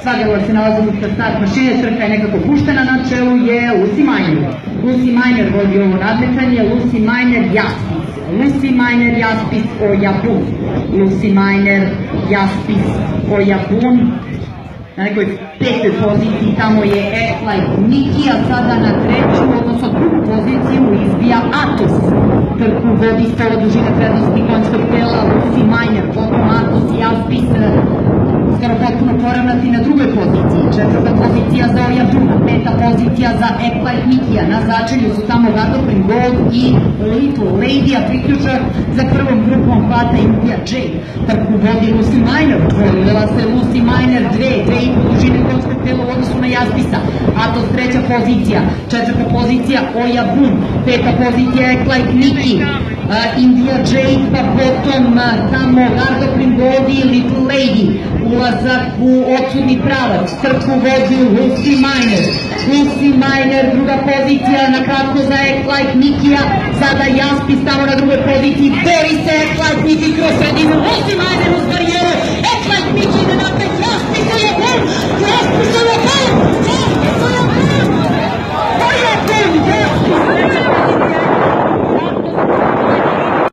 Svagalo se nalazi u start mašine, trka je nekako puštena, na čelu je Lucy Miner. Lucy Miner vodi ovo nadmetanje, Lucy Miner Jaspis. Lucy Miner Jaspis Oyabun. Lucy Miner Jaspis Oyabun. Na nekoj petoj poziciji tamo je Act Like Nikki, a sada na treću, odnosno drugu poziciju izbija Atos. Trku vodi s pola dužine prednosti konjskog tela Lucy Miner, potom Atos i Jaspis skoro potpuno poravnati na drugoj poziciji. Četvrta pozicija za Oyabuna, peta pozicija za Act Like Nikija. Na začelju su tamo Gardoprim Gold i Little Lady, a priključak za prvom grupom hvata India Jade. Trku vodi Lucy Miner, otvorila se Lucy Miner 2,5 dužine konjskog tela u odnosu na Jaspisa. Atos treća pozicija, četvrta pozicija Oyabun, peta pozicija Act Like Nikki. India Jade, pa potom tamo Gardoprim Gold i Little Lady. Ulazak u odsudni pravac, trku vodi Lucy Miner. Lucy Miner, druga pozicija, na kratko za Act Like Nikija, sada Jaspis tamo na drugoj poziciji, bori se Act Like Nikki kroz sredinu.